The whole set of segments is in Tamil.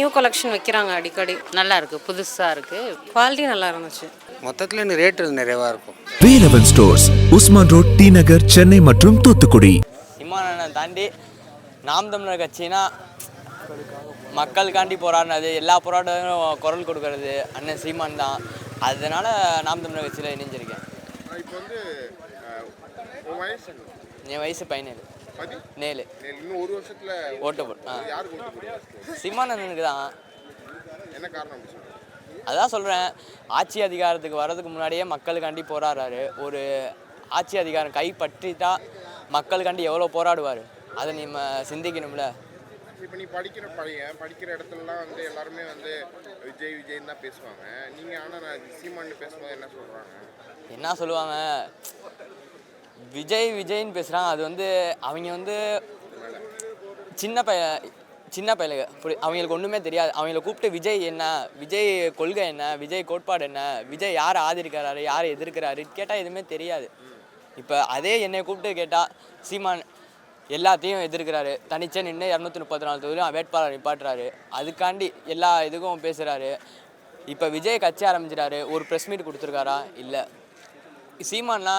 நியூ கலெக்ஷன் வைக்கிறாங்க அடிக்கடி. நல்லா இருக்குது, புதுசாக இருக்குது, குவாலிட்டி நல்லா இருந்துச்சு. மொத்தத்தில் இன்னும் ரேட்டு நிறைவாக இருக்கும். Velavan stores, Usman road, T Nagar, Chennai மற்றும் தூத்துக்குடி. இமானை தாண்டி நாம் தமிழர் கட்சினா மக்களுக்காண்டி போராடினது, எல்லா போராட்டங்களும் குரல் கொடுக்கறது அண்ணன் சீமான் தான். அதனால நாம் தமிழர் கட்சியில் இணைஞ்சிருக்கேன். இப்போ வந்து என் வயசு 17. இன்னும் ஒரு வருஷத்துல ஓட்டு சீமான் அண்ணனுக்கு தான். என்ன காரணம்? அதான் சொல்கிறேன், ஆட்சி அதிகாரத்துக்கு வர்றதுக்கு முன்னாடியே மக்களுக்காண்டி போராடுறாரு. ஒரு ஆட்சி அதிகாரம் கைப்பற்றிட்டா மக்களுக்காண்டி எவ்வளோ போராடுவார், அதை நம்ம சிந்திக்கணும்ல. இப்போ நீ படிக்கிற இடத்துலலாம் வந்து எல்லாருமே வந்து விஜய்ன்னு தான் பேசுவாங்க. நீங்கள் ஆனால் நான் சீமான்னு பேசும்போது என்ன சொல்கிறாங்க? என்ன சொல்லுவாங்க, விஜய்ன்னு பேசுகிறாங்க. அது வந்து அவங்க வந்து சின்ன பையலுங்க, அவங்களுக்கு ஒன்றுமே தெரியாது. அவங்கள கூப்பிட்டு விஜய் என்ன, விஜய் கொள்கை என்ன, விஜய் கோட்பாடு என்ன, விஜய் யாரை ஆதரிக்கிறாரு, யாரை எதிர்க்கிறாரு கேட்டால் எதுவுமே தெரியாது. இப்போ அதே என்னை கூப்பிட்டு கேட்டால் சீமான் எல்லாத்தையும் எதிர்க்கிறாரு, தனிச்சே நின்று 234 தொகுதியும் வேட்பாளர் நிப்பாட்டுறாரு, அதுக்காண்டி எல்லா இதுக்கும் பேசுகிறாரு. இப்போ விஜய் கட்சி ஆரம்பிச்சிட்டாரு, ஒரு ப்ரெஸ் மீட் கொடுத்துருக்காரா? இல்லை. சீமான்னா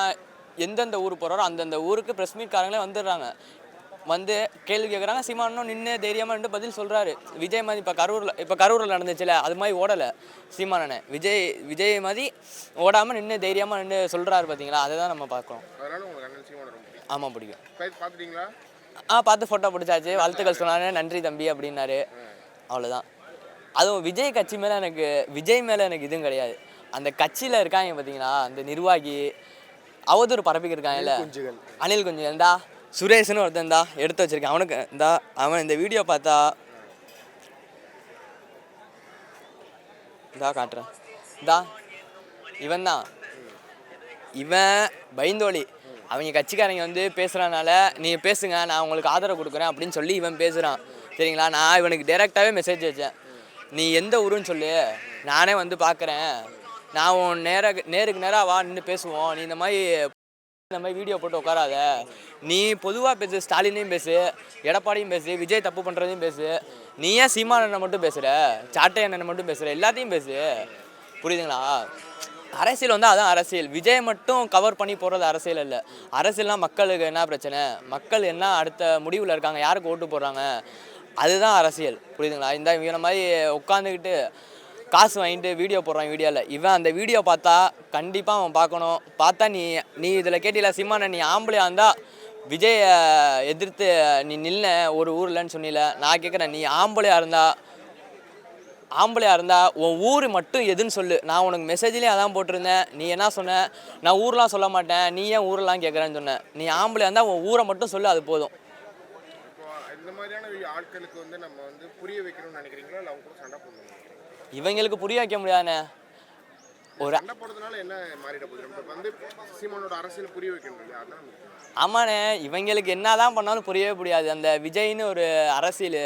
எந்தெந்த ஊர் போகிறாரோ அந்தந்த ஊருக்கு ப்ரெஸ் மீட்காரங்களே வந்துடுறாங்க, வந்து கேள்வி கேட்குறாங்க. சீமானும் நின்று தைரியமாக நின்று பதில் சொல்கிறாரு. விஜய் மாதிரி இப்போ கரூரில் நடந்துச்சுல, அது மாதிரி ஓடலை சீமானனை. விஜய் மாதிரி ஓடாமல் நின்று தைரியமாக நின்று சொல்கிறாரு. பார்த்தீங்களா, அதை தான் நம்ம பார்க்கணும். ஆமாம், பிடிக்கும். பார்த்துட்டீங்களா? பார்த்து ஃபோட்டோ பிடிச்சாச்சு, வாழ்த்துக்கள் சொன்னாரு, நன்றி தம்பி அப்படின்னாரு, அவ்வளோதான். அதுவும் விஜய் மேலே எனக்கு இதுவும் கிடையாது. அந்த கட்சியில் இருக்காங்க பார்த்தீங்களா, அந்த நிர்வாகி அவதூறு பரப்பிக்கு இருக்காங்கல்ல, அனில் குஞ்சுகள் இருந்தா, சுரேஷ்னு ஒருத்தன் இருந்தா எடுத்து வச்சிருக்கேன். அவனுக்கு இருந்தா அவன் இந்த வீடியோ பார்த்தா இந்தா காட்டுறேன், இந்தா இவன் தான், இவன் பைந்தோழி. அவங்க கட்சிக்காரங்க வந்து பேசுகிறனால நீங்கள் பேசுங்க, நான் உங்களுக்கு ஆதரவு கொடுக்குறேன் அப்படின்னு சொல்லி இவன் பேசுகிறான். சரிங்களா, நான் இவனுக்கு டைரெக்டாகவே மெசேஜ் வச்சேன், நீ எந்த ஊருன்னு சொல்லு, நானே வந்து பார்க்குறேன், நான் உன் நேருக்கு நேராக வா, நின்று பேசுவோம், நீ இந்த மாதிரி வீடியோ போட்டு உட்காராத, நீ பொதுவாக பேசு, ஸ்டாலினையும் பேசு, எடப்பாடியும் பேசு, விஜய் தப்பு பண்ணுறதையும் பேசு, நீ ஏன் சீமான் அண்ணனை மட்டும் பேசுகிற, சாட்டை அண்ணனை மட்டும் பேசுகிற, எல்லாத்தையும் பேசு, புரியுதுங்களா? அரசியல் வந்து அதான் அரசியல். விஜய் மட்டும் கவர் பண்ணி போடுறது அரசியல் இல்லை. அரசியல்னால் மக்களுக்கு என்ன பிரச்சனை, மக்கள் என்ன அடுத்த முடிவில் இருக்காங்க, யாருக்கு ஓட்டு போடுறாங்க, அதுதான் அரசியல், புரியுதுங்களா? இவனை மாதிரி உட்காந்துக்கிட்டு காசு வாங்கிட்டு வீடியோ போடுறான். வீடியோவில் இவன் அந்த வீடியோ பார்த்தா கண்டிப்பாக அவன் பார்க்கணும். பார்த்தா நீ இதில் கேட்டில சீமானை, நீ ஆம்பளையாக இருந்தால் விஜயை எதிர்த்து நீ நில்ல ஒரு ஊர்லன்னு சொன்னில. நான் கேட்குறேன், நீ ஆம்பளையாக இருந்தா உன் ஊர் மட்டும் எதுன்னு சொல்லு. நான் உனக்கு மெசேஜ்லேயும் அதான் போட்டிருந்தேன். நீ என்ன சொன்ன, நான் ஊரெலாம் சொல்ல மாட்டேன், நீ ஏன் ஊரெலாம் கேட்குறேன்னு சொன்னேன். நீ ஆம்பளையாக இருந்தால் உன் ஊரை மட்டும் சொல்லு, அது போதும். இந்த மாதிரியான ஆட்களுக்கு வந்து நம்ம வந்து புரிய வைக்கணும்னு நினைக்கிறீங்களா, இல்லை அவங்க கூட சண்டை போடணும்? இவங்களுக்கு புரிய வைக்க முடியாதுண்ணே. ஒரு சண்டை போடுறதுனால என்ன மாறிட போகுது, நம்ம வந்து சீமானோட அரசியல் புரிய வைக்கணும் இல்லையா? அதான். ஆமாண்ணே, இவங்களுக்கு என்ன தான் பண்ணாலும் புரியவே முடியாது. அந்த விஜய்னு ஒரு அரசியல்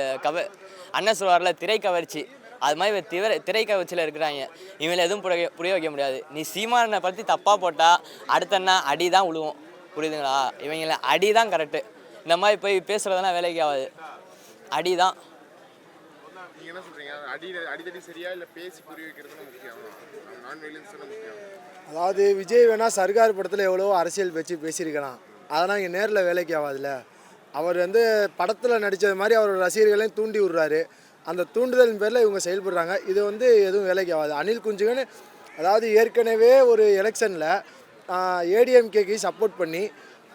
அண்ணன் சொல்வார்ல, திரை கவர்ச்சி, அது மாதிரி திரை கவர்ச்சியில் இருக்கிறாங்க. இவங்களை எதுவும் புரிய வைக்க முடியாது. நீ சீமானை பற்றி தப்பாக போட்டால் அடுத்தன்னா அடி தான் விழுவும், புரியுதுங்களா? இவங்களை அடி தான் கரெக்டு. இந்த மாதிரி போய் பேசுகிறதெல்லாம் வேலைக்கு ஆகாது, அடி தான். நீங்கள் என்ன சொல்கிறீங்க, அடிதடி சரியா இல்லை பேசி புரிய வைக்கிறது முக்கியம், நான் வைலன்ஸ் முக்கியம்? அதாவது விஜய் வேணால் சர்க்கார் படத்தில் எவ்வளோ அரசியல் பேசியிருக்கலாம், அதெல்லாம் இங்கே நேரில் வேலைக்கு ஆகாதுல்ல. அவர் வந்து படத்தில் நடித்தது மாதிரி அவரோட ரசிகர்களையும் தூண்டி விடுறாரு. அந்த தூண்டுதலின் பேரில் இவங்க செயல்படுறாங்க. இது வந்து எதுவும் வேலைக்கு ஆகாது. அனில் குஞ்சுகன் அதாவது ஏற்கனவே ஒரு எலெக்ஷனில் ஏடிஎம்கேக்கு சப்போர்ட் பண்ணி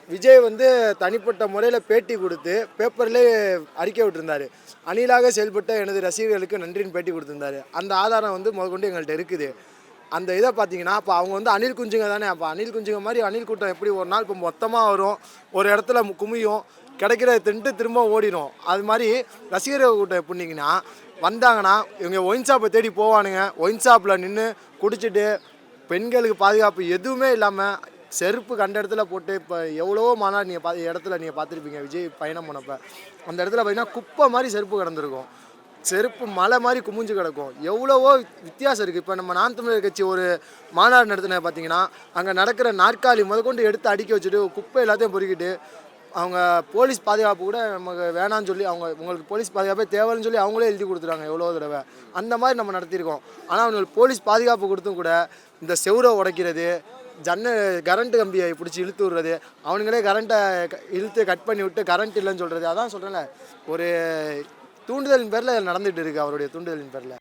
விஜய் வந்து தனிப்பட்ட முறையில் பேட்டி கொடுத்து பேப்பர்லேயே அறிக்கை விட்டுருந்தார். அணிலாக செயல்பட்ட எனது ரசிகர்களுக்கு நன்றின்னு பேட்டி கொடுத்துருந்தாரு. அந்த ஆதாரம் வந்து முதற்கொண்டு எங்கள்கிட்ட இருக்குது. அந்த இதை பார்த்தீங்கன்னா அப்போ அவங்க வந்து அணில் குஞ்சுங்க தானே. அப்போ அணில் குஞ்சுங்க மாதிரி அணில் கூட்டம் எப்படி ஒரு நாள் இப்போ மொத்தமாக வரும், ஒரு இடத்துல குமியும், கிடைக்கிறத தின்ட்டு திரும்ப ஓடிடும். அது மாதிரி ரசிகர்கள் கூட்டம் எப்படின்னா வந்தாங்கன்னா இவங்க ஒயின் ஷாப்பை தேடி போவானுங்க. ஒயின் ஷாப்பில் நின்று குடிச்சிட்டு பெண்களுக்கு பாதுகாப்பு எதுவுமே இல்லாமல் செருப்பு கண்ட இடத்துல போட்டு, இப்போ எவ்வளவோ மாநாடு நீங்கள் பார்த்துருப்பீங்க விஜய் பயணம் போனப்போ. அந்த இடத்துல பார்த்தீங்கன்னா குப்பை மாதிரி செருப்பு கிடந்திருக்கும், செருப்பு மலை மாதிரி குமிஞ்சு கிடக்கும். எவ்வளவோ வித்தியாசம் இருக்குது. இப்போ நம்ம நாம் தமிழர் கட்சி ஒரு மாநாடு நடத்தின பார்த்தீங்கன்னா அங்கே நடக்கிற நாற்காலி முதற்கொண்டு எடுத்து அடுக்கி வச்சுட்டு குப்பை எல்லாத்தையும் பொறுக்கிட்டு அவங்க போலீஸ் பாதுகாப்பு கூட நமக்கு வேணான்னு சொல்லி அவங்க உங்களுக்கு போலீஸ் பாதுகாப்பே தேவைன்னு சொல்லி அவங்களே எழுதி கொடுத்துருவாங்க எவ்வளோ தடவை. அந்த மாதிரி நம்ம நடத்தியிருக்கோம். ஆனால் அவங்களுக்கு போலீஸ் பாதுகாப்பு கொடுத்தும் கூட இந்த செவுரை உடைக்கிறது, கரண்ட் கம்பியை பிடிச்சி இழுத்து விடுறது, அவனுங்களே கரண்ட்டை இழுத்து கட் பண்ணி விட்டு கரண்ட் இல்லைன்னு சொல்கிறது. அதான் சொல்கிறேன்ல, ஒரு தூண்டுதலின் பேரில் நடந்துகிட்டு இருக்குது, அவருடைய தூண்டுதலின் பேரில்.